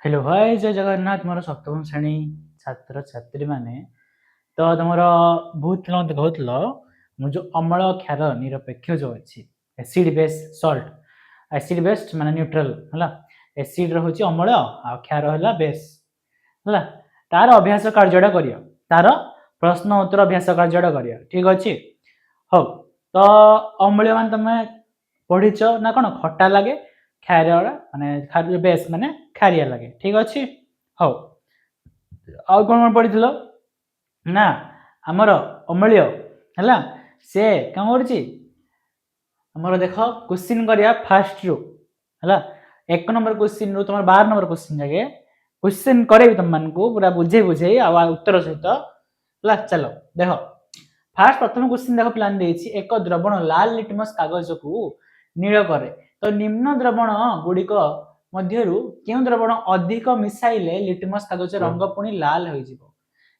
Hello hi जय जगन्नाथ मोर सप्तम श्रेणी छात्र छात्री माने तो तुम बहुत पिला मत कहूल मो जो अम्ल क्षार निरपेक्ष जो अच्छी acid base Salt acid based माने न्यूट्रल है एसिड रोचे अम्ल आ क्षार है बेस है तार अभ्यास कार्यटा कर तार प्रश्न उत्तर अभ्यास कार्यटा कर ठीक अच्छे हो तो अम्ल मान तुम पढ़ीच ना कौन खट्टा लगे क्षार माने बेस माने खारिया लगे ठीक अच्छे हो आउ कौन पढ़ी ना आमर अम्लीय है से कौन कर देख क्वेश्चन करिया फास्ट रु है एक नंबर क्वेश्चन रु तुम 12 नंबर क्वेश्चन जाके क्वेश्चन करे तुम मान को पूरा बुझे बुझे उत्तर सहित चलो देख फास्ट प्रथम क्वेश्चन देख प्लान देछि एक द्रवण लाल लिटमस कागज को नील करे तो निम्न द्रवण गुड़िक मध्यरु क्यों द्रवण अधिक मिसाइले लिटमस कागज रंग पुणी लाल हो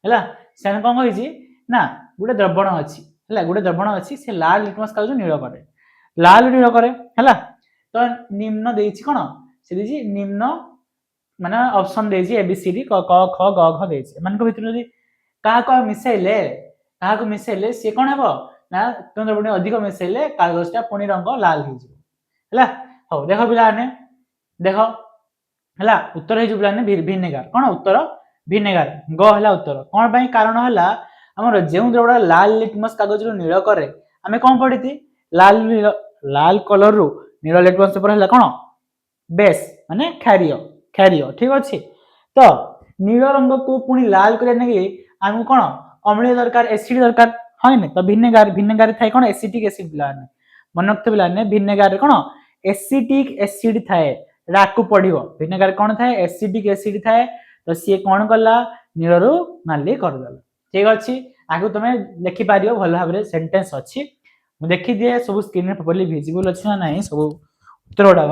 है से कौन कही ना गोटे द्रवण अच्छी है गोटे द्रवण अच्छी से लाल लिटमस कागज नील करे लाल नील करे है तो निम्न देछि कौन से देछि निम्न माने ऑप्शन देछि एबीसीडी क ख ग घ देछि मान को भितर क्या क्या मिसाइले क्या मिसाइले सी कौन हे ना क्यों द्रवण अधिक मिसाइले कागजटा पुणी रंग लाल हो हो देख पिलाने देख है उत्तर हो पाने भिनेगार कौन उत्तर भिनेगार ग है उत्तर कौन पाई कारण है आमर जो द्रवण लाल लिटमस कागज रु नील करे आम कौन पढ़ी लाल लाल कलर रु नील लिटमस पेपर है कौन बेस माने क्षारीय क्षारीय ठीक अच्छे तो नील रंग को पुणी लाल करने आमको कौन अम्लीय दरकार एसिड दरकार हाँ ना तो भिनेगार भिनेगार थाए कौन एसिटिक एसिड पिलाने मन रखते पिलाने भिनेगार कौन एसिटिक एसिड थाए राकू पड़ो भिनेगार कौन थाए एसिटिक एसिड थाए तो सी कौन कला नील रु नाली करदेला ठीक अच्छे आगे तुम लिखिपार भल भाव सेन्टेन्स अच्छी मुझे देखी दिए सब स्क्रीन प्रॉपर्ली विजिबल अच्छी ना नहीं सब उत्तर गुड़ाक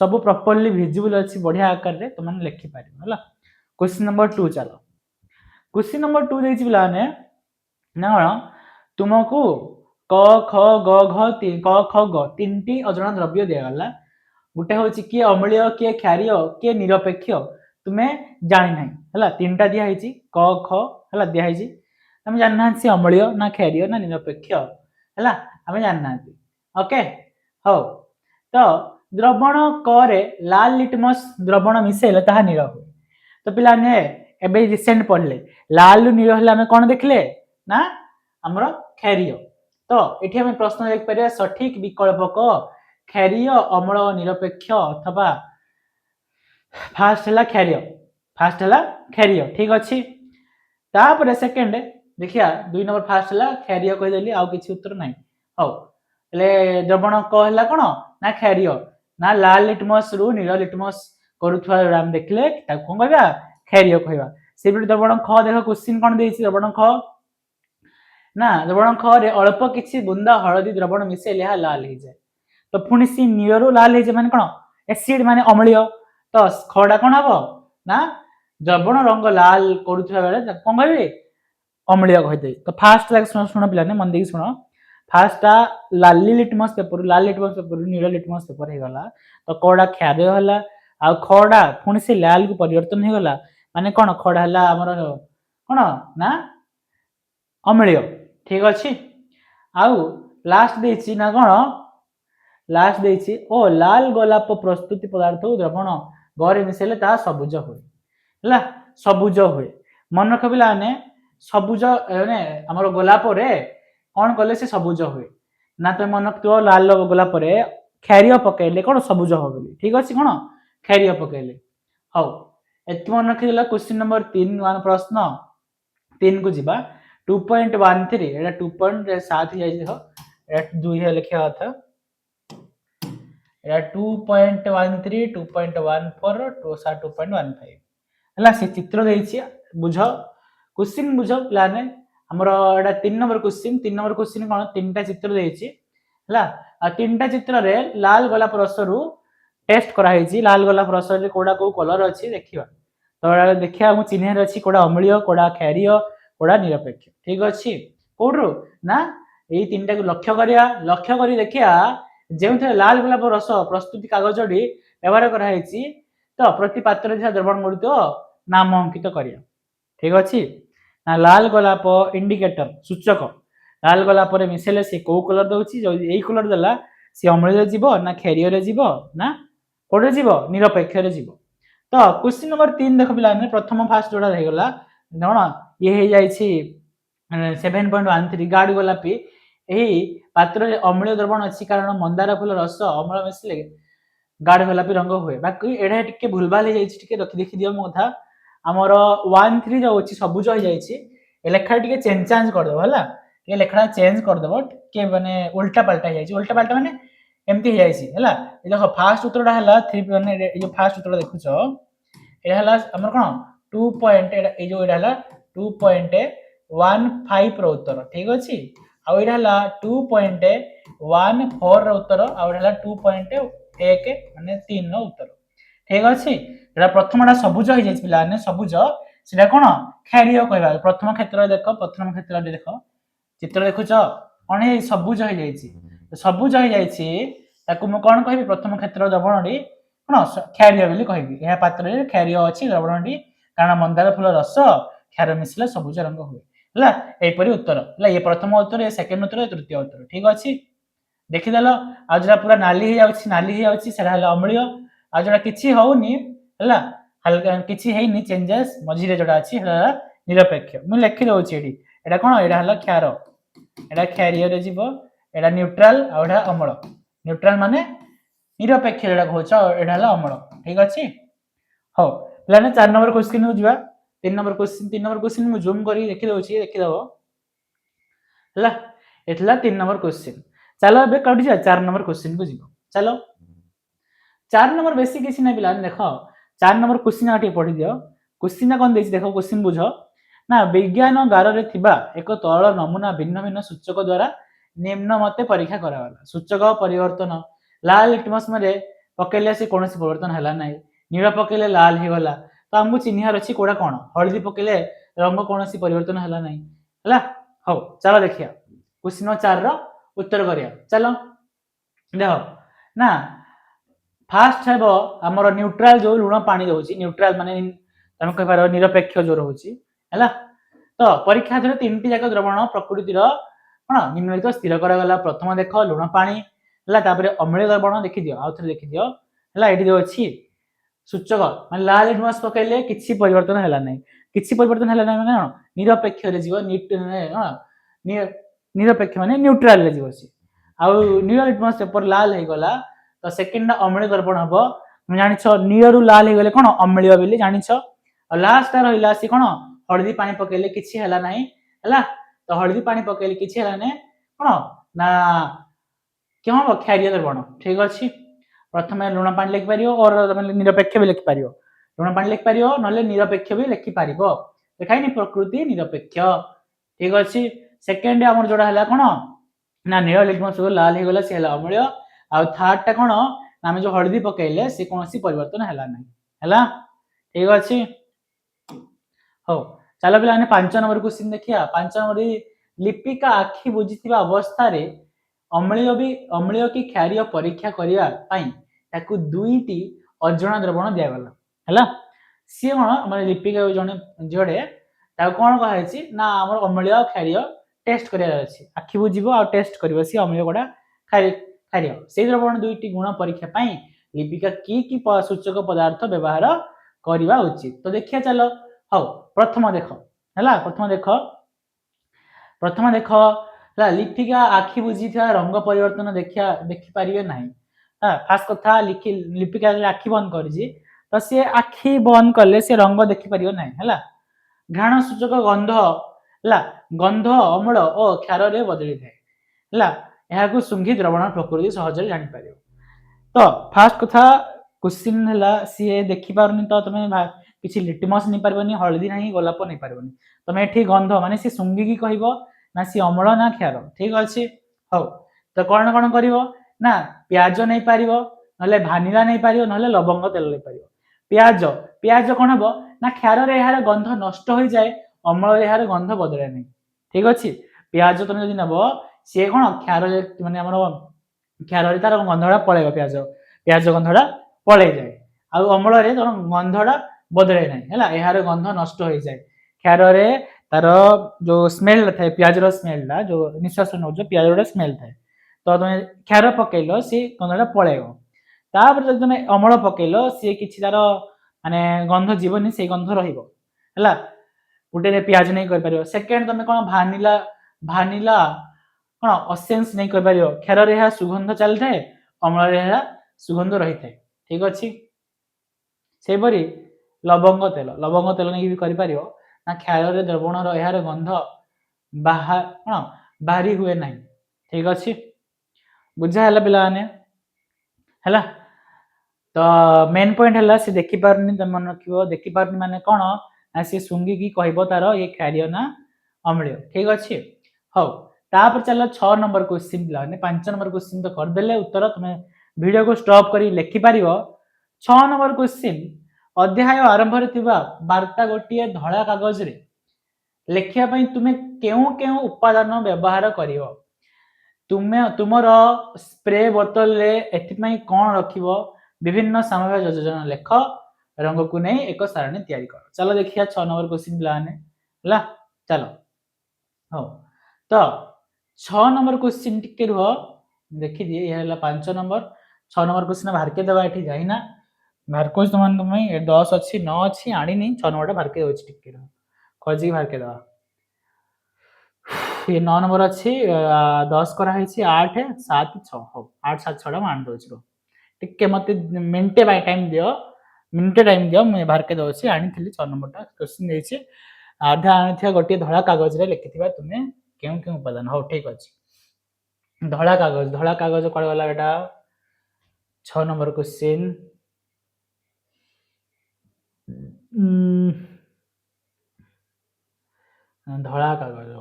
सब प्रॉपर्ली विजिबल अच्छी बढ़िया आकार में तुम लिखिपार है क्वेश्चन नंबर 2 चलो क्वेश्चन नंबर 2 देखिए पिलाने ना कौन तुमको क ख ग घ क ख ग तीन टी अजଣା द्रव्य दिगला गोटे हूँ किए अम्लीय किए क्षारीय किए निरपेक्ष तुम्हें जानी ना है तीन टा दिखाई क ख है दिखाई तुम जानना सी अम्लीय ना क्षारीय ना निरपेक्ष है आम जानना ओके हो तो द्रवण क लाल लिटमस द्रवण मिसेले ताहा नील हुए तो पिलाने एबे रिसेंट पढ़ले लाल नील है आम कौन देखले ना आमर क्षारीय तो ये आम प्रश्न देख पारे सठिक विकल्प क क्षारीय अम्ल निरपेक्ष अथवा फास्ट है क्षारीय ठीक अच्छे तापर सेकेंड देखिया 2 नंबर फास्ट है क्षारीय कहीदेली आउ किसी उत्तर ना हो द्रवण क है कौन ना क्षारीय ना लाल लिटमस रु नील लिटमस करुवा देखले कौन कह क्षारीय कहवा से द्रवण ख देख क्वेश्चन कौन दे द्रवण ख ना द्रवण ख रे अल्प किसी बुंदा हलदी द्रवण मिसेले यह लाल हो जाए तो पुणी सी नील रु लाल हो जाए कौन एसिड माने अम्लीय तो खड़ा कौन हम ना द्रवण रंग लाल करुवा बेले कौन कहे अम्लीय कहीदे तो फास्ट शुण पिलाने मन देखिए शुण फास्टा लाली लिटमस पेपर लाल लिटमस पेपर नील लिटमस पेपर हो गला तो कड़ा क्षारीय है आ खड़ा पुणी से लाल को परिवर्तन हो गला माने कौन खड़ा है आमर कौन ना अम्लीय ठीक अच्छे आउ लास्ट देछि ना कौन लास्ट देछि ओ लाल गोलाप प्रस्तुति पदार्थ द्रवण गरे मिसेले ता सबुज हुए है सबुज हुए मन रख पिलाने सबुज आमर गोलाप रे कौन कले से सबुज हुए ना तुम मन रखो लाल गोलाप क्षारीय पकड़े कौन सबुज हो बोली ठीक अच्छे कौन क्षारीय पकड़े हौ एत मन रखीदेला क्वेश्चन नंबर 3 वन प्रश्न 3 को जीवा 2.13 एटा 2.7 जाई देख 2 लिखा था एटा 2.13 2.14 2.15 है से चित्र देछि बुझ क्वेश्चन बुझ प्लान हमर एटा 3 नंबर क्वेश्चन कौन 3टा चित्र देछि है 3टा चित्र रे लाल गोलाप रस रु टेस्ट कराई लाल गोलाप रस रे कोडा को कलर अच्छी देखिबा तो देखिया मु चिन्हर अच्छी कोडा अम्लीय कोडा क्षारीय कोडा निरपेक्ष ठीक अच्छे कौटू ना यही 3टा को लक्ष्य करी देखिया जो लाल गोलाप रस प्रस्तुति कागज व्यवहार कराई तो प्रति पात्र ଥିବା द्रवण गुड़िक नाम अंकित करिया ठीक अच्छे ना लाल गोलाप इंडिकेटर सूचक लाल गोलाप मिसेले सी को कलर दउची यही कलर देला सी अम्ल जीव ना क्षारीय जीव ना कोडे जीव निरपेक्ष जीव तो क्वेश्चन नंबर 3 देख पिला प्रथम फास्ट जोड़ा रह गला कोन ये हे जाईछि 7.13 गाढ़ गोलापी यही पात्र अम्ल द्रवण अच्छी कारण मंदार फूल रस अम्ल मिसले गाढ़ गोलापी रंग हुए बाकी एडा टिके भूलभाल टिके रखी देखी दियो मो कथा आमर 1 3 जो अछि सबुज हो जाईछि ए लेखा टिके चेंज कर दबो हला ये लेखा चेंज कर दबो के माने उल्टा पलटा जाईछि उल्टा पलटा माने एमती हो जाईछि हला ए देखो फास्ट उत्तरटा हला 3 माने ए जो फास्ट उत्तर देखुछो ए हला हमर कोन 2 पॉइंट ए जो एडा हला 2.15 रो उत्तर ठीक अछि आ एडा हला 2.14 रो उत्तर आ एडा हला 2.1 माने 3 रो उत्तर ठीक अछि एडा प्रथमटा सबुज हो जाईछि पिला ने सबुज सेटा कोन क्षारीय कहबा प्रथम क्षेत्र देखो चित्र देखुछो कोन हे सबुज हो जाईछि सबुज हो जाईछि ताकू म कोन कहबी प्रथम क्षेत्र द्रवणडी कोन क्षारीय बोली कहबी एहा पात्र रे क्षारीय अछि द्रवणडी कारण मंदार फूल रस क्षार मिसले सबुज रंग हुए हला एपरि उत्तर हला ये प्रथम उत्तर ये सेकंड उत्तर ये तृतीय उत्तर ठीक अछि देखि देलो आ जरा पूरा नाली ही जाउछि सेरा हला अम्लीय आ जरा किछि होउनी हला हल्का किछि हेइनी चेंजेस मझी रे जडा अछि हला निरपेक्ष मु लिखि दउछि एठी एटा कोन एटा हला क्षार एटा क्षारीय रे जीव एटा न्यूट्रल आ एटा अम्ल न्यूट्रल माने निरपेक्ष एटा कहउछ एटा हला अम्ल ठीक अछि हो प्लान 4 नंबर क्वेश्चन हो जिबा 3 नंबर क्वेश्चन मु जूम करी देखि दउछि देखि दबो हला एतला 3 नंबर क्वेश्चन चलो बे कउडी जा 4 नंबर क्वेश्चन को जिवो चलो 4 नंबर बेसी किसी नै बिला देखो 4 नंबर क्वेश्चन आटी पढि दियो क्वेश्चन कोन देछि देखो क्वेश्चन बुझो ना विज्ञान गार रे थिबा एक तौल नमूना भिन्न भिन्न सूचक द्वारा निम्न मते परीक्षा करावाला सूचक परिवर्तन लाल लिटमस मरे पकेले से कोनसी परिवर्तन हला नै नीला पकेले लाल हे गला तो हमकु चिन्हार अछि कोडा कोन हळदी पकेले रंग कोनसी परिवर्तन हला नै हला हो चलो देखिया क्वेश्चन 4 रो उत्तर करिया चलो देखो ना फास्ट हेबो हमर न्यूट्रल जो लुण पानी दोछि न्यूट्रल माने तमे कह पारो निरपेक्ष जो रहउछि हला तो परीक्षा धरे तीनटी जाक द्रवण प्रकृति रो कोन निम्नलिखित स्थिर करा गला प्रथम देखो लुण पानी हला तापरे अम्लीय द्रवण देखि दियो आ थरे देखि दियो हला एठी जो अछि सूचक माने लाल लिटमस पकेले किछि परिवर्तन हला नै किछि परिवर्तन हला नै माने निरपेक्ष रे जीव निरपेक्ष माने न्यूट्रल रे जीव अछि आ नील लिटमस पेपर लाल हे गला तो सेकंड अम्लीय द्रवण हबो हम जानि छ नीलरु लाल हे गले कोन अम्लीय बोली जानि छ आ लास्ट ता रहिला सी कोन हळदी पानी पकेले किछि हला नै हला तो हळदी पानी पकेले किछि हला नै कोन ना क्यों क्षारीय द्रवण ठीक अछि प्रथमे लुण पानी लिखि पारियो और निरपेक्ष भी लिखि पारियो लुण पानी लिखि पारियो नले निरपेक्ष भी लिखि पारिबो देखाइनी प्रकृति निरपेक्ष ठीक अछि सेकंड हमर जोडा हला कोन ना नील लिटमस लाल हे गला से हला अम्लीय आ थर्ड टा कोन नामे जो हळदी पकेले से कोनसी परिवर्तन हला नै हला ठीक अछि हो चलो पिला ने 5 नंबर क्वेश्चन देखिया 5 नंबर लिपिका आखि बुझितिबा अवस्था रे अम्लीय की क्षारीय परीक्षा करिया पई ताकू दुईटी अजणा द्रवण दिया गला हला सी कोन हमर लिपिका जने जोडे ता कोन कहै छि ना हमर अम्लीय क्षारीय टेस्ट करिया अछि आखि बुझिबो आ टेस्ट करिवो सी अम्लीय कोडा क्षारीय से द्रवण दुईटी गुण परीक्षा पई लिपिका की सूचक पदार्थ व्यवहार करिवा उचित तो देखिया चलो हो प्रथम देखो ला लिपिका आखि बुझिथिया रंग परिवर्तन देखि पारिबे नाही खास कथा लिपिका आखि बंद करिछि तो से आखि बंद करले से रंग देखि पारिबो नाही हला घ्राण सूचक गंध अम्ल और क्षार रे बदली थाए हला एहा को सुंघी द्रवण प्रकृति सहज रे जानि पारिबो तो फास्ट कथा क्वेश्चन हला सी देखि पारनी तो तमे किछि लिटमस नै पारबनी हळदी नाही गोलाप नै पारबनी तमे एठी गंध माने सी सुंघी की कहइबो ना सी अम्ल ना क्षार ठीक अछि हो तो कोन करिवो ना प्याज नै पारिबो नले भानिला नै पारिबो नले लवंग तेल नै पारिबो प्याज कोन हबो ना क्षार रे यार गंध नष्ट होई जाय अम्ल रे यार गंध बदले नै ठीक अछि प्याज तमे जदि नबो से कोन क्षार माने हमरो क्षार रे तार गंधडा पळेबो प्याज गंधडा पळे जाय ଆଉ ଅମ୍ଳରେ ତମ ଗନ୍ଧଟା ବଦଳାଇ ନାହିଁ ହେଲା, ଏହାର ଗନ୍ଧ ନଷ୍ଟ ହୋଇଯାଏ। କ୍ଷାରରେ ତାର ଯୋଉ ସ୍ମେଲ ଥାଏ, ପିଆଜର ସ୍ମେଲଟା ଯୋଉ ନିଶ୍ୱାସ ନେଉଛ ପିଆଜର ସ୍ମେଲ ଥାଏ, ତ ତମେ କ୍ଷାର ପକେଇଲ ସେ ଗନ୍ଧଟା ପଳେଇବ। ତାପରେ ଯଦି ତମେ ଅମଳ ପକେଇଲ ସିଏ କିଛି ତାର ମାନେ ଗନ୍ଧ ଯିବନି, ସେଇ ଗନ୍ଧ ରହିବ ହେଲା। ଗୋଟେ ପିଆଜ ନେଇ କରିପାରିବ। ସେକେଣ୍ଡ ତମେ କଣ ଭାନିଲା ଭାନିଲା କଣ ଅସେନ୍ସ ନେଇ କରିପାରିବ। କ୍ଷୀରରେ ଏହା ସୁଗନ୍ଧ ଚାଲିଥାଏ, ଅମ୍ଳରେ ଏହା ସୁଗନ୍ଧ ରହିଥାଏ। ଠିକ ଅଛି। ସେହିପରି ଲବଙ୍ଗ ତେଲ ନେଇକି ବି କରିପାରିବ। ନା କ୍ଷୀରରେ ଦ୍ରବଣର ଏହାର ଗନ୍ଧ ବାହାରି ହୁଏ ନାହିଁ। ଠିକ ଅଛି, ବୁଝା ହେଲା ପିଲାମାନେ ହେଲା। ତ ମେନ୍ ପଏଣ୍ଟ ହେଲା ସେ ଦେଖିପାରୁନି, ତମେ ମନେ ରଖିବ ଦେଖିପାରୁନି ମାନେ କଣ ନା ସେ ଶୁଙ୍ଘିକି କହିବ ତାର ଏ କ୍ଷାରୀୟ ନା ଅମ୍ଳୀୟ। ଠିକ ଅଛି, ହଉ। ତାପରେ ଚାଲ 6 ନମ୍ବର କ୍ୱେଶ୍ଚିନ୍ ପିଲାମାନେ। 5 ନମ୍ବର କ୍ୱେଶ୍ଚିନ୍ ତ କରିଦେଲେ ଉତ୍ତର, ତମେ ଭିଡ଼ିଓକୁ ଷ୍ଟପ୍ କରି ଲେଖିପାରିବ। 6 ନମ୍ବର କ୍ୱେଶ୍ଚିନ୍, ଅଧ୍ୟାୟ ଆରମ୍ଭରେ ଥିବା ବାର୍ତ୍ତା ଗୋଟିଏ ଧଳା କାଗଜରେ ଲେଖିବା ପାଇଁ ତୁମେ କେଉଁ କେଉଁ ଉପାଦାନ ବ୍ୟବହାର କରିବ? ତୁମର ସ୍ପ୍ରେ ବୋତଲରେ ଏଥିପାଇଁ କଣ ରଖିବ? ବିଭିନ୍ନ ସାମଗ୍ରୀ ଯୋଜନା ଲେଖ, ରଙ୍ଗକୁ ନେଇ ଏକ ସାରଣୀ ତିଆରି କର। ଚାଲ ଦେଖିବା 6 ନମ୍ବର କ୍ୱେଶ୍ଚିନ୍ ପିଲାମାନେ ହେଲା। ଚାଲ, ହଉ। ତ 6 ନମ୍ବର କ୍ୱେଶ୍ଚିନ୍ ଟିକେ ରୁହ ଦେଖିଦିଏ। ଏହା ହେଲା 5 ନମ୍ବର। 6 ନମ୍ବର କ୍ୱେଶ୍ଚିନ୍ ବାହାରକେ ଦେବା, ଏଠି ଯାଇନା ବାହାର କରୁଛି ତମମାନଙ୍କ ପାଇଁ। 10 ଅଛି 9 ଅଛି ଆଣିନି, 6 ନମ୍ବରଟା ବାହାରକେ ଦେଉଛି, ଟିକେ ରୁହ ଖୋଜିକି ବାହାରକେ ଦେବା। ये 9 नंबर अच्छी 10 କରାହେଇଛି 8 7 6 ହଉ 8 7 6 ଟା ମୁଁ ଆଣି ଦଉଛି। ଟିକେ ମତେ ମିନିଟେ ବାଇ ଟାଇମ ଦିଅ, ମିନିଟେ ଟାଇମ ଦିଅ, ମୁଁ ବାହାରକେ ଦଉଛି। ଆଣିଥିଲି 6 ନମ୍ବରଟା କ୍ୱେଶ୍ଚିନ୍ ଦେଇଛି। ଆଧା ଆଣିଥିବା ଗୋଟିଏ ଧଳା କାଗଜରେ ଲେଖିଥିବା ତୁମେ କେଉଁ କେଉଁ ଉପାଦାନ। ହଉ ଠିକ ଅଛି, ଧଳା କାଗଜ କୁଆଡେ ଗଲା ବେଟା? 6 ନମ୍ବର କ୍ୱେଶ୍ଚିନ୍ ଧଳା କାଗଜ,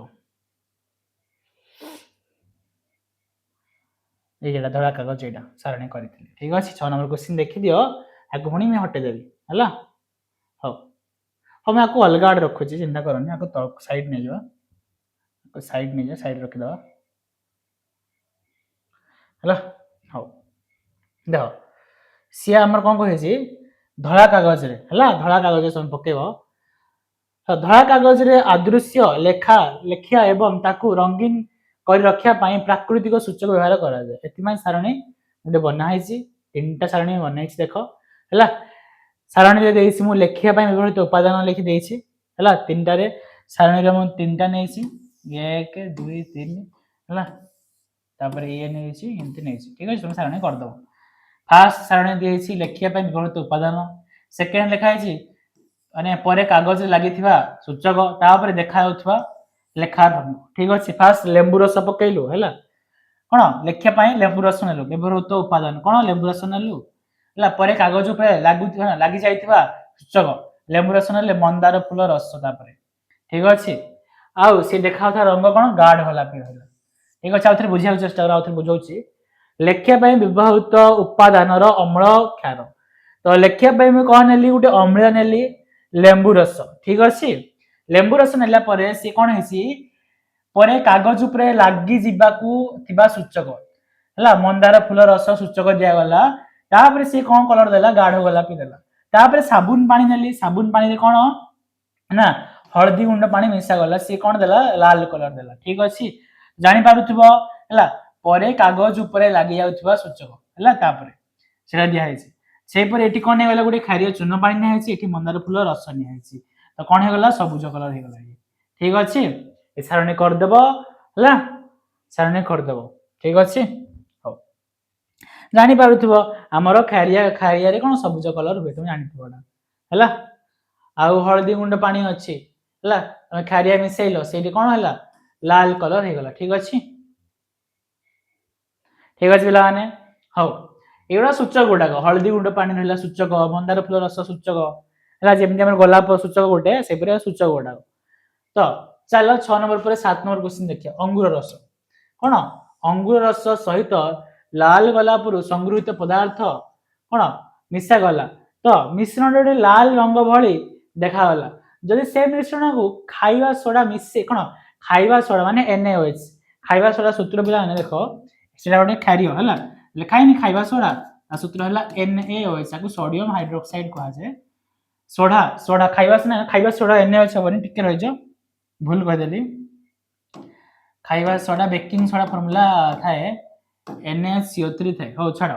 ଏଇଟା ଧଳା କାଗଜ, ଏଇଟା ସାରଣୀ କରିଥିଲି। ଠିକ ଅଛି, 6 ନମ୍ବର କ୍ୱେଶ୍ଚିନ୍ ଦେଖିଦିଅ, ଆକୁ ପୁଣି ମୁଁ ହଟେଇଦେବି ହେଲା। ହଉ ହଉ, ମୁଁ ଆକୁ ଅଲଗା ଆଡେ ରଖୁଛି, ଚିନ୍ତା କରନି। ଆକୁ ତଳକୁ ସାଇଡ୍ ନେଇଯିବା, ସାଇଡ୍ ରଖିଦେବା ହେଲା। ହଉ ଦେଖ, ସିଏ ଆମର କଣ କହିଛି? ଧଳା କାଗଜରେ ହେଲା, ଧଳା କାଗଜରେ ତମେ ପକେଇବ। ଧଳା କାଗଜରେ ଆଦୃଶ୍ୟ ଲେଖିବା ଏବଂ ତାକୁ ରଙ୍ଗୀନ କରି ରଖିବା ପାଇଁ ପ୍ରାକୃତିକ ସୂଚକ ବ୍ୟବହାର କରାଯାଏ। ଏଥିପାଇଁ ସାରଣୀ ଗୋଟେ ବନା ହେଇଛି, 3ଟା ସାରଣୀ ବନେଇଛି ଦେଖ ହେଲା। ସାରଣୀରେ ଦେଇଛି ମୁଁ ଲେଖିବା ପାଇଁ ବ୍ୟବହୃତ ଉପାଦାନ ଲେଖି ଦେଇଛି ହେଲା। 3ଟାରେ ସାରଣୀରେ ମୁଁ 3ଟା ନେଇଛି, 1 2 3 ହେଲା। ତାପରେ ଇଏ ନେଇଛି, ଏମିତି ନେଇଛି। ଠିକ ଅଛି, ତମେ ସାରଣୀ କରିଦବ। ଫାର୍ଷ୍ଟ ସାରଣୀ ଦେଇଛି ଲେଖିବା ପାଇଁ ବ୍ୟବହୃତ ଉପାଦାନ। ସେକେଣ୍ଡ ଲେଖା ହେଇଛି ମାନେ ପରେ କାଗଜରେ ଲାଗିଥିବା ସୂଚକ, ତାପରେ ଦେଖାଯାଉଥିବା ଲେଖାର ରଙ୍ଗ। ଠିକ ଅଛି, ଫାର୍ଷ୍ଟ ଲେମ୍ବୁ ରସ ପକେଇଲୁ ହେଲା। କଣ ଲେଖିବା ପାଇଁ ଲେମ୍ବୁ ରସ ନେଲୁ, ବ୍ୟବହୃତ ଉପାଦାନ କଣ? ଲେମ୍ବୁ ରସ ନେଲୁ ହେଲା। ପରେ କାଗଜ ଉପରେ ଲାଗି ଯାଇଥିବା ସୂଚକ, ଲେମ୍ବୁ ରସ ନେଲେ ମନ୍ଦାର ଫୁଲ ରସ। ତାପରେ ଠିକ ଅଛି, ଆଉ ସେ ଦେଖାଯାଉଥିବା ରଙ୍ଗ କଣ? ଗାଢ ଗୋଲାପୀ ରହିଲା। ଠିକ ଅଛି, ଆଉଥରେ ବୁଝିବାକୁ ଚେଷ୍ଟା କର, ଆଉଥରେ ବୁଝଉଛି। ଲେଖିବା ପାଇଁ ବ୍ୟବହୃତ ଉପାଦାନର ଅମ୍ଳ କ୍ଷାର। ତ ଲେଖିବା ପାଇଁ ମୁଁ କଣ ନେଲି? ଗୋଟେ ଅମ୍ଳ ନେଲି, ଲେମ୍ବୁ ରସ। ଠିକ ଅଛି, ଲେମ୍ବୁ ରସ ନେଲା ପରେ ସେ କଣ ହେଇଛି? ପରେ କାଗଜ ଉପରେ ଲାଗି ଯିବାକୁ ଥିବା ସୂଚକ ହେଲା, ମନ୍ଦାର ଫୁଲ ରସ ସୂଚକ ଦିଆଗଲା। ତାପରେ ସେ କଣ କଲର ଦେଲା? ଗାଢ ଗୋଲାପୀ ଦେଲା। ତାପରେ ସାବୁନ ପାଣି ନେଲି, ସାବୁନ ପାଣିରେ କଣ ନା ହଳଦୀ ଗୁଣ୍ଡ ପାଣି ମିଶା ଗଲା, ସେ କଣ ଦେଲା? ଲାଲ କଲର ଦେଲା। ଠିକ ଅଛି, ଜାଣିପାରୁଥିବ ହେଲା। ପରେ କାଗଜ ଉପରେ ଲାଗି ଯାଉଥିବା ସୂଚକ ହେଲା, ତାପରେ ସେଟା ଦିଆହେଇଛି। ସେହିପରି ଏଠି କଣ ହେଇଗଲା? ଗୋଟେ କ୍ଷାରୀୟ ଚୂନ ପାଣି ନିଆହେଇଛି, ଏଠି ମନ୍ଦାର ଫୁଲ ରସ ନିଆହେଇଛି। ତ କଣ ହେଇଗଲା? ସବୁଜ କଲର ହେଇଗଲା। ଠିକ ଅଛି, ଏ ସାରଣୀ କରିଦେବ ହେଲା, ସାରଣୀ କରିଦେବ। ଠିକ ଅଛି, ହଉ। ଜାଣିପାରୁଥିବ ଆମର ଖାରିଆରେ କଣ ସବୁଜ କଲର ହୁଏ, ତମେ ଜାଣିଥିବ ହେଲା। ଆଉ ହଳଦୀ ଗୁଣ୍ଡ ପାଣି ଅଛି ହେଲା, ତମେ ଖାରିଆ ମିଶେଇଲ, ସେଇଠି କଣ ହେଲା? ଲାଲ କଲର ହେଇଗଲା। ଠିକ ଅଛି, ଠିକ ଅଛି ପିଲାମାନେ। ହଉ, ଏଗୁଡା ସୂଚକ ଗୁଡାକ। ହଳଦୀ ଗୁଣ୍ଡ ପାଣି ରହିଲା ସୂଚକ, ମନ୍ଦାର ଫୁଲ ରସ ସୂଚକ ହେଲା, ଯେମିତି ଆମର ଗୋଲାପ ସୂଚକ ଗୋଟେ, ସେପରି ସୂଚକ ଗୁଡାକ। ତ ଚାଲ 6 ନମ୍ବର ପରେ 7 ନମ୍ବର କ୍ୱେଶ୍ଚିନ୍ ଦେଖିବା। ଅଙ୍ଗୁର ରସ କଣ? ଅଙ୍ଗୁର ରସ ସହିତ ଲାଲ ଗୋଲାପରୁ ସଂଗୃହୀତ ପଦାର୍ଥ କଣ ମିଶାଗଲା, ତ ମିଶ୍ରଣରେ ଲାଲ ରଙ୍ଗ ଭଳି ଦେଖାଗଲା। ଯଦି ସେ ମିଶ୍ରଣକୁ ଖାଇବା ସୋଡା ମିଶେ, କଣ ଖାଇବା ସୋଡା ମାନେ NaOH, ଖାଇବା ସୋଡା ସୂତ୍ର ପିଲାମାନେ ଦେଖ, ସେଟା ଗୋଟେ କ୍ଷାରୀୟ ହେଲା, ଲେଖା ହେଇନି ଖାଇବା ସୋଡା आ सूत्र हला NaOH को सोडियम हाइड्रोक्साइड कहा जाए सोडा सोडा खाइबा सोडा NaOH होबनी टिके रहि जो भूल कह देली खाइबा सोडा बेकिंग सोडा फार्मूला थाए NaCO3 थाए हो छाड़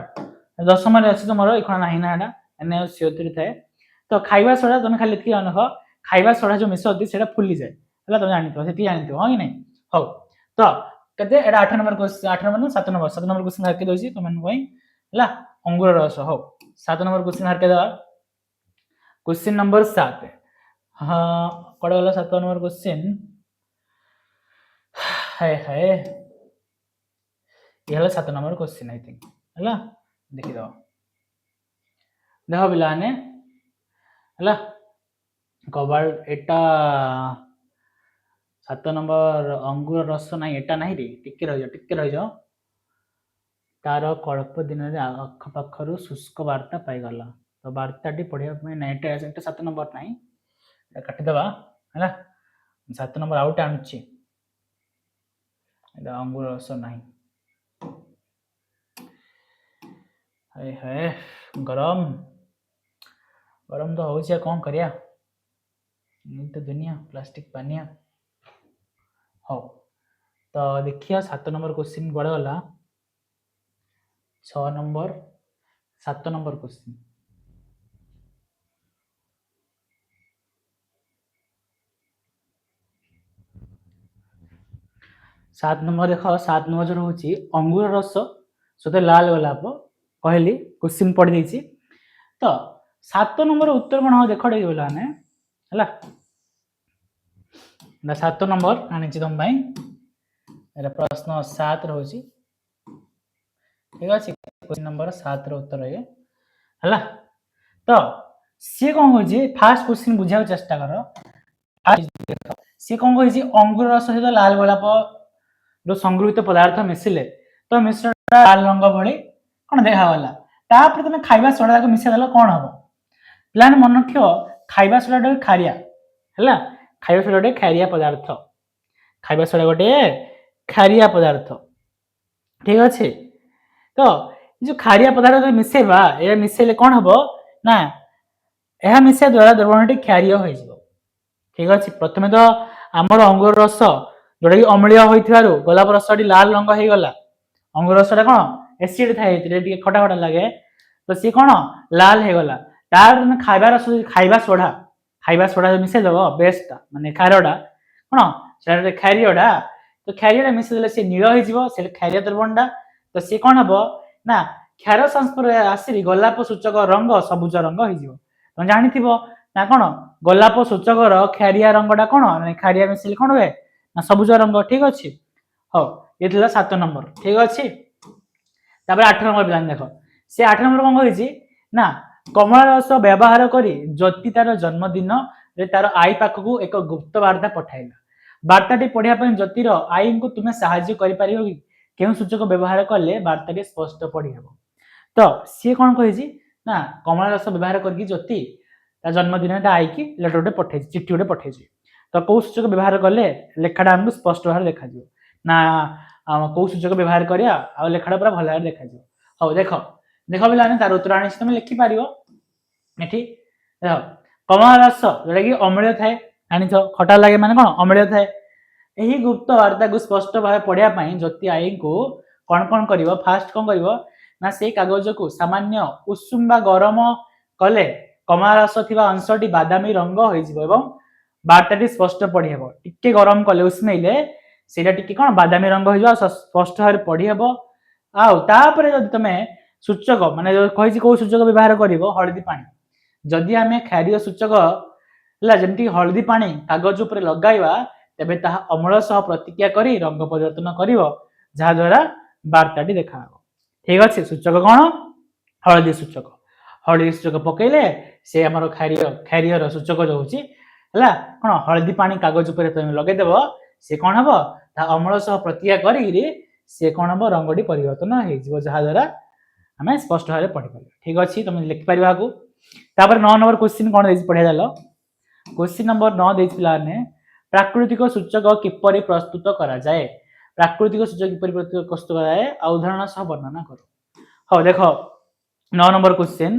दशम रे अछि तमरो इखना नाही ना एटा NaCO3 थाए तो खाइबा सोडा तुम खाली लिखि अनख खाइबा सोडा जो मिसोती सेटा फुली जाए हला तुम जानितो सेति जानितो हो कि नहीं हो तो कते एटा 8 number question 8 number 7 number question हरके दोसी तुम मन कोई हला अंगूर रस हो 7 नंबर क्वेश्चन हरके दा क्वेश्चन नंबर 7 हां कोड वाला 7 नंबर क्वेश्चन हाय हाय ये हला 7 नंबर क्वेश्चन आई थिंक हला देखि दो देखो बिलाने हला कबाड़ एटा 7 नंबर अंगूर रस नहीं एटा नहीं रे टिके रह जाओ तार कल्प दिन में आखपाखर शुष्क वार्ता पाईगला तो वार्ताटी पढ़ा ना एटा 7 नंबर नहीं काटिदेवा है 7 नंबर आउट आणुची अंगूर रस नहीं हाय हाय गरम गरम तो हो कौन करिया तो दुनिया प्लास्टिक पानिया हो तो देखिए 7 नंबर क्वेश्चन बड़ा वाला 6 नंबर 7 नंबर क्वेश्चन 7 नंबर देखो 7 नंबर जो रोची अंगूर रस सते लाल गोलाप कहली क्वेश्चन पढ़ देछि तो 7 नंबर उत्तर कोन हो देखो डे बोला ने हला ना 7 नंबर आनी छि तुम भाई एरा प्रश्न 7 रोची ठीक अछि क्वेश्चन नंबर 7 रो उत्तर है हला तो सी कोन हो जी फर्स्ट क्वेश्चन बुझाउ चेष्टा करो सी कोन हो जी अंगूर रस सहित लाल गोलाप जो संगृहित पदार्थ मिसिले तो मिश्रण लाल रंग भली कोन देखा वाला तापर तुम खाइबा सोडा को मिसा देलो कोन हबो प्लान मन रखियो खाइबा सोडा खारिया हला खाइबा सोडा खारिया पदार्थ खाइबा सोडा गोटे खारिया पदार्थ ठीक अछि तो जो खारिया पदार्थ मिसेबा ए मिसेले कोन हबो ना एहा मिसा द्वारा द्रवणटी खारिया होई जिवो ठीक अछि प्रथमे तो हमर अंगूर रस जोटा कि अम्लीय होइथिबारु गोलाप रसटी लाल रंग हे गला अंगूर रसटा कोन एसिड थाए टिके खटा खटा लागे तो सी कोन लाल हे गला तार खाइबा सोडा मिसे दबो बेस्ट माने खारोडा कोन सेटा खारियोडा तो खारियोडा मिसे देले से नील हे जिवो से खारिया द्रवणडा तो सी कोन हबो ना क्षार संस्पर्श आसी गोलाप सूचक रंग सबुज रंग हे जिवो तुम जानिथिबो ना कोन गोलाप सूचक रो खारिया रंगडा कोन माने खारिया मिसिल कोन होय ना सबुज रंग ठीक अछि हो ये थिला 7 नंबर ठीक अछि तापर 8 नंबर प्लान देखो से 8 नंबर कोन होई छि ना कमला रस व्यवहार करी ज्योति तार जन्मदिन रे तार आई पाखकू एक गुप्त वार्ता पठाइला वार्ताटी पढ़िया पय ज्योतिर आई को तुमे सहाय्य करि परियो कि केउ सूचक व्यवहार करले वार्ताटी स्पष्ट पढ़ी हेबो तो सी कोन कहि छि ना कमला रस व्यवहार करकी ज्योति ता जन्मदिन ता आई की लेटर उठे पठे चिट्ठी उठे पठे छि तो कौ सूचक व्यवहार करले लेखाटा हमको स्पष्ट भाव देखा जिवो ना कौ सूचक व्यवहार करिया आ लेखाटा पूरा भल भाव देखा जिवो हो देखो देखो बिलाने तार उत्तर आनी तुम लिखि पारियो एठी देखो कमला रस जोटा कि अम्लीय थाए आनी तो खटा लागे माने कोन अम्लीय थाए एही गुप्त वार्ता को स्पष्ट भाव पढ़िया पई ज्योति आई को कोन करिवो फास्ट कोन करिवो ना से कागज को सामान्य उषुम बा गरम कले कमला रस थिबा अंशटी बादामी रंग होई जिवो एवं वार्ताटी स्पष्ट पढ़ी हेबो टिके गरम कले उष्मेइले सेटा टिके कोन बादामी रंग होई जाव स्पष्ट भाव पढ़ी हेबो आ तापर जदि तमे सूचक माने जो कहि छि को सूचक व्यवहार करिवो हळदी पानी जदि आमे खारिय सूचक हला जेमति हळदी पानी कागज ऊपर लगाइबा तबे ताहा अम्ल सह प्रतिक्रिया करी रंग परिवर्तन करिवो जहा द्वारा वार्ताटी देखाबो ठीक अछि सूचक कोन हळदी सूचक पकेइले से हमर खारियर सूचक जो होछि हला कोन हळदी पानी कागज ऊपर तमे लगे देबो से कोन हबो ता अम्ल सह प्रतिक्रिया करी से कोन हबो रंगडी परिवर्तन हे जिवो जहा द्वारा हमें स्पष्ट भाव पढ़ी पारे ठीक अछि तुम लिखि परिबा को तापर 9 नंबर क्वेश्चन कोन देछि पढ़िया जालो क्वेश्चन नंबर 9 देछि पिलाने प्राकृतिक सूचक किपरि प्रस्तुत करा जाए प्राकृतिक सूचक किपरि प्रस्तुत करा जाए उदाहरण सह वर्णना करो हो देखो नौ नंबर क्वेश्चन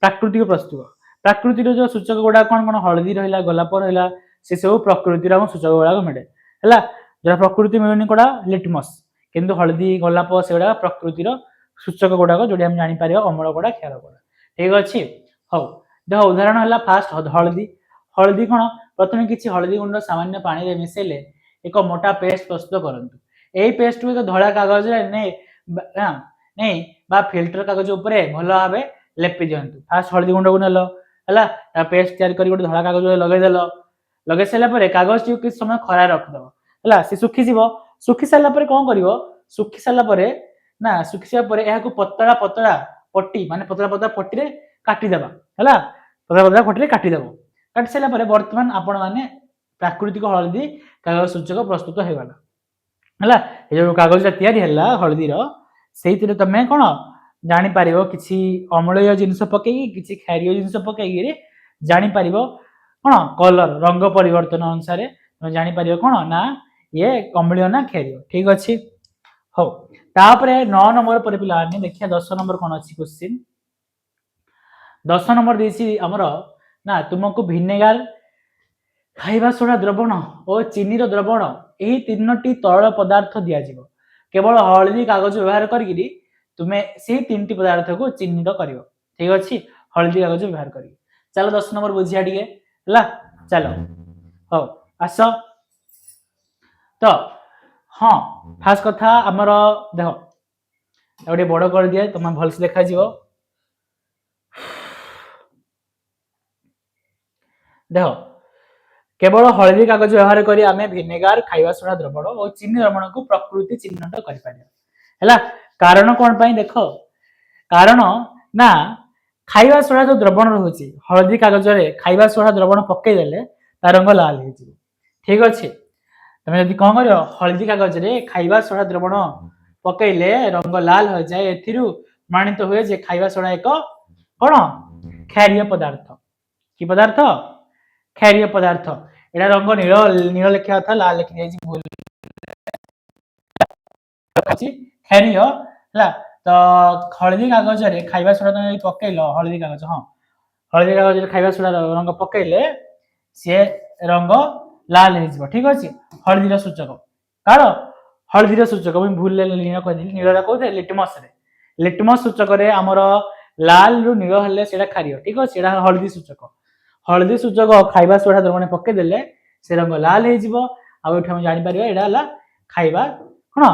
प्राकृतिक प्रस्तुत प्राकृतिर जो सूचक गुड़ा कौन कौन हलदी रहा गोलाप रहा से सब प्रकृतिर सूचक गुड़ा मिले है जो प्रकृति मिलूनी कौड़ा लिटमस किंतु हलदी गोलाप से गुड़ा प्रकृतिर सूचक गुड़ाक जो जापर अम्ल गुड़ा क्षार गुड़ा ठीक अच्छे हौ देख उदाहरण है फास्ट हलदी हलदी कौन प्रथम किसी हलदी गुंड सामान्य पानी में मिसेले एक मोटा पेस्ट प्रस्तुत करंतु यही पेस्ट को एक धड़ा कागज नहीं फिल्टर कागज उपरे भल भाव लेपि दिंतु फास्ट हलदी गुंड को नेल है पेस्ट तैयारी कर धड़ा कागज लगेदेल लगे सारापर कागज टी किसी समय खरा रखिदेव है सी सुखीज सुखी सारापर कौन कर सुखी सारापर ना सुखी सारापर यह पतला पतला पट्टी माने पतला पतला पट्टी रे काटिदेवा है पतला पतला पट्टी काटिदेव काटि सारापर बर्तमान आपण मैंने प्राकृतिक हलदी कागज सूचक प्रस्तुत होगा है जो कागज तैयारी है हलदीर से तुम कौन जापर किसी अम्लीय जिनस पकई किसी क्षारीय जिनस पकई जापर कौन कलर रंग परिवर्तन अनुसार तुम जापर कौन ना ये अम्लीय ना क्षारीय ठीक अच्छे हो तापरे 9 नंबर पर पिला देखिए 10 नंबर कौन अच्छी क्वेश्चन 10 नंबर देसी हमर ना तुमको भिनेगार खाइबा सोडा द्रवण और चीनी द्रवण यही तीनोटी तरल पदार्थ दिज्व केवल हलदी कागज व्यवहार करी तुम्हें से 3टी पदार्थ को चिन्हित कर ठीक अच्छे हलदी कागज व्यवहार कर चलो 10 नंबर बुझिया टे चलो हो आस तो हाँ फास्ट कथा आमर देख गोटे बड़ कर दिए तुम भलसे देखा देख केवल हलदी कागज व्यवहार करी आमे भिनेगार खाइबा सोडा द्रवण और चीनी द्रवण को प्रकृति चिन्हित कर पारिबा कारण कौन पाई देख कारण ना खाइबा सोडा जो द्रवण रोचे हलदी कागज रे खाइबा सोडा द्रवण पकई देले तार रंग लाल हो ठीक अच्छे तुम जब कौन कर हलदी कागज रे खाइबा सोडा द्रवण पकईले रंग लाल हो जाए एथिरु मानित हुए जे खाइबा सोडा एक कौन क्षारीय पदार्थ कि पदार्थ क्षारीय पदार्थ एटा रंग नील नील लिखा था लाल लिखी भूल क्षारीय है तो हलदी कागज रे खाइबा सोडा पकईल हलदी कागज हाँ हलदी कागज खाइबा सोडा रंग पकईले सी रंग लाल हो ठीक अच्छे हलदीर सूचक कार हलदीर सूचक मुझे भूल नील कहली नील कौन लिटमस लिटमस सूचक आमर लाल रु नील हेल्ले से क्षारीय ठीक अच्छे हलदी सूचक खाइबा सोडा द्रवण पकईदे से रंग लाल हो जापर यहाँ खाइबा कौन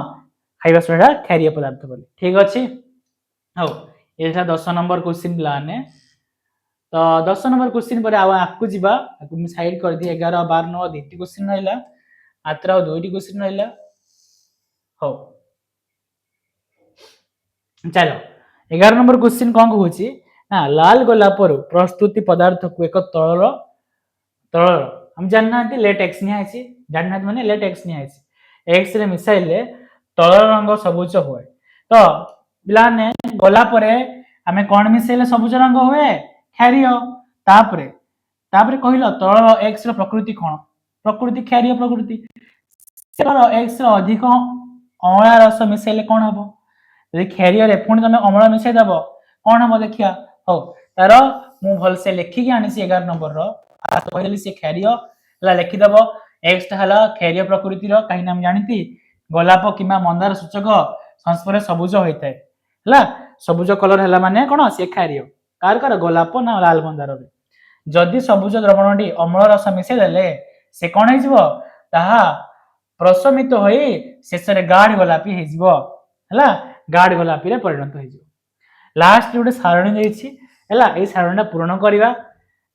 खाइबा सोडा क्षारीय पदार्थ बोली ठीक अच्छे हो ये 10 नंबर क्वेश्चन प्लान तो 10 नंबर क्वेश्चन पर आपको जीवा साइड कर दी 11 12 9 2टी क्वेश्चन रहा आत्र 2टी क्वेश्चन रहा हो चलो 11 नंबर क्वेश्चन कौन कहूँ ना लाल गोलाप प्रस्तुति पदार्थ को एक तरल तरल हम जानना लेटेक्स निहाई जानना माने लेटेक्स निहाई एक्स रे मिसाइले तरल रंग सबुज हुए तो पिलाने गोलाप आमे कौन मिसेले सबुज रंग हुए क्षारीय तापरे तापरे कहल तरल एक्स रो प्रकृति कौन प्रकृति क्षारीय प्रकृति एक्स रो अधिक अमला रस मिसेले कौन हम यदि क्षारीय रे पुणी तुम अम्ल मिसाई दब कौन हम देखिया हो तार मु भलसे लिखिकी आनी 11 नंबर कहली से क्षारीय लिखिदेव एक्स क्षारीय प्रकृतिर कहीं हम जानी गोलाप किंवा मंदार सूचक संस्पर्श सबुज होता है सबुज कलर है माने कौन सी क्षारीय कार कर गोलाप ना लाल मंदार जदि सबुज द्रवणटी अम्ल रस मिसेदेले से कौन हो प्रशमित हो शेष गाढ़ गोलापी है गाढ़ गोलापी परिणत हो लास्ट गोटे सारणी है सारणी पूरण करवा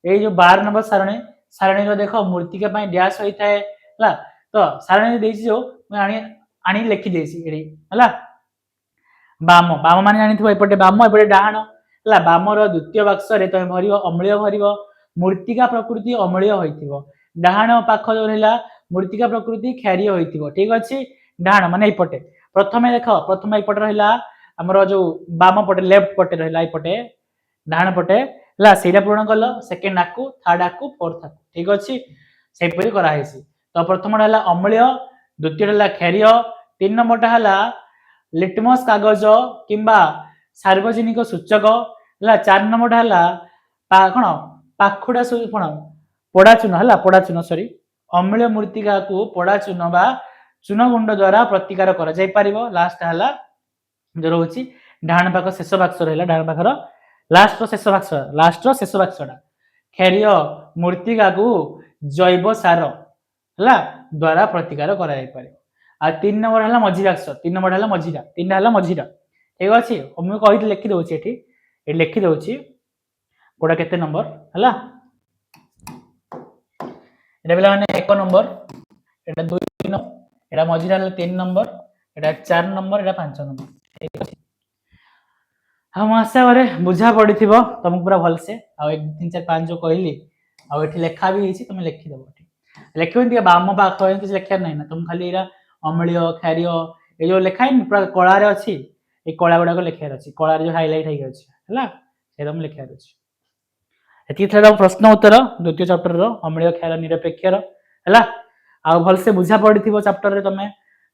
ये जो 12 नंबर सारणी सारणी देख मूर्तिका डैश होता है तो सारणी जो आनी लिखिदे है बाम बाम मान जानी एपटे बाम एपटे डाहाण है बामर द्वितीय बाक्स तुम भर अम्लीय भर मूर्तिका प्रकृति अम्लीय हो डाहाण पाख जो रहा मूर्तिका प्रकृति क्षारीय हो ठीक अच्छे डाहाण मान एपटे प्रथम देख प्रथम एपटे रहा आमर जो बाम पटे लेफ्ट पटे रहा एपटे डाहाण पटे है पूरण कल सेकेंड आकु थर्ड आकु फोर्थ आकु ठीक अच्छे से कराई तो प्रथम रहा अम्लीय द्वितीय रहा क्षारीय 3 नंबर है लिटमस कागज किंबा सार्वजनिक सूचक ହେଲା 4 ନମ୍ବରଟା ହେଲା କଣ ପାଖୁଡା କଣ ପୋଡା ଚୂନ ହେଲା ପୋଡା ଚୂନ ସରି ଅମ୍ଳ ମୃତ୍ତିକାକୁ ପୋଡା ଚୂନ ବା ଚୂନ ଗୁଣ୍ଡ ଦ୍ୱାରା ପ୍ରତିକାର କରାଯାଇ ପାରିବ। ଲାଷ୍ଟ ହେଲା ଯୋଉ ରହୁଛି ଡାହାଣ ପାଖ ଶେଷ ବାକ୍ସ ରହିଲା ଡାହାଣ ପାଖର ଲାଷ୍ଟର ଶେଷ ବାକ୍ସଟା କ୍ଷାରୀୟ ମୃତ୍ତିକାକୁ ଜୈବ ସାର ହେଲା ଦ୍ୱାରା ପ୍ରତିକାର କରାଯାଇପାରିବ। ଆଉ 3 ନମ୍ବର ହେଲା ମଝି ବାକ୍ସ 3 ନମ୍ବର ହେଲା ମଝିଟା 3ଟା ହେଲା ମଝିଟା ଠିକ ଅଛି ମୁଁ କହିଥିଲି ଲେଖି ଦଉଛି ଏଠି ଲେଖି ଦଉଛି କୋଉଟା କେତେ ନମ୍ବର ହେଲା এটা ପିଲାମାନେ 1 ନମ୍ବର এটা 2 ନମ୍ବର এটা ମଝିଟା ହେଲା 3 ନମ୍ବର এটা 4 ନମ୍ବର এটা 5 ନମ୍ବର ଠିକ ଅଛି। ଆଉ ମୁଁ ଆଶା କରେ ବୁଝା ପଡିଥିବ ତମକୁ ପୁରା ଭଲସେ ଆଉ 1 3 4 5 ଯୋଉ କହିଲି ଆଉ ଏଠି ଲେଖା ବି ହେଇଛି ତମେ ଲେଖିଦବ ଏଠି ଲେଖିବନି ଟିକେ ବାମ ପାଖ କିଛି ଲେଖିବାର ନାହିଁ ନା ତମେ ଖାଲି ଏଇଟା ଅମ୍ଳୀୟ କ୍ଷାରୀୟ ଏଇ ଯୋଉ ଲେଖା ହେଇନି ପୁରା କଳାରେ ଅଛି ଏଇ କଳା ଗୁଡାକ ଲେଖିବାର ଅଛି କଳାରେ ଯୋଉ ହାଇଲାଇଟ ହେଇକି ଅଛି ହେଲା ସେଇଟା ମୁଁ ଲେଖିବାର ଅଛି। ଏତିକି ଥିଲା ପ୍ରଶ୍ନ ଉତ୍ତର ଦ୍ୱିତୀୟ ଚାପ୍ଟରର ଅମ୍ଳୀୟ କ୍ଷାର ନିରପେକ୍ଷର ହେଲା ଆଉ ଭଲସେ ବୁଝା ପଡିଥିବ ଚାପ୍ଟରରେ ତମେ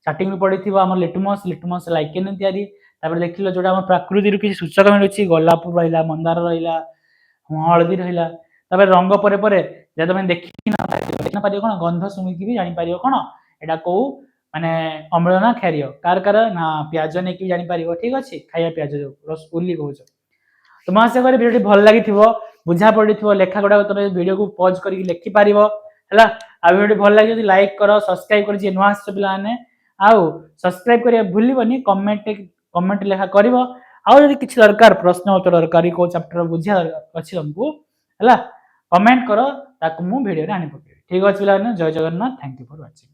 ଷ୍ଟାର୍ଟିଂରୁ ପଢିଥିବ ଆମର ଲିଟମସ୍ ଲାଇକେନ୍ ଇତ୍ୟାଦି ତାପରେ ଦେଖିଲ ଯୋଉଟା ଆମ ପ୍ରକୃତିରୁ କିଛି ସୂଚକ ମିଳୁଛି ଗୋଲାପ ରହିଲା ମନ୍ଦାର ରହିଲା ହଳଦୀ ରହିଲା ତାପରେ ରଙ୍ଗ ପରେ ପରେ ଯଦି ତମେ ଦେଖିପାରିବ କଣ ଗନ୍ଧ ଶୁଣିକି ବି ଜାଣିପାରିବ କଣ ଏଇଟା କୋଉ ମାନେ ଅମ୍ଳ ନା କ୍ଷାରୀୟ କାର ନା ପିଆଜ ନେଇକି ଜାଣିପାରିବ ଠିକ ଅଛି ଖାଇବା ପିଆଜ ଯୋଉ ରସଗୁଲି କହୁଛ ତୁମ ଆଶା କରେ ଭିଡିଓଟି ଭଲ ଲାଗିଥିବ ବୁଝା ପଡିଥିବ ଲେଖା ଗୁଡାକ ତମେ ଭିଡିଓକୁ ପଜ କରିକି ଲେଖିପାରିବ ହେଲା ଆଉ ଭିଡିଓଟି ଭଲ ଲାଗି ଯଦି ଲାଇକ୍ କର ସବସ୍କ୍ରାଇବ କରି ଯିଏ ନୂଆ ଆସିଛ ପିଲାମାନେ ଆଉ ସବସ୍କ୍ରାଇବ କରିବା ଭୁଲିବନି କମେଣ୍ଟ ଲେଖା କରିବ ଆଉ ଯଦି କିଛି ଦରକାର ପ୍ରଶ୍ନ ଉତ୍ତର ଦରକାର କୋଉ ଚାପ୍ଟର ବୁଝିବା ଅଛି ତମକୁ ହେଲା କମେଣ୍ଟ କର ତାକୁ ମୁଁ ଭିଡିଓରେ ଆଣି ପକେଇବି ଠିକ ଅଛି ପିଲାମାନେ ଜୟ Jagannath thank you for watching.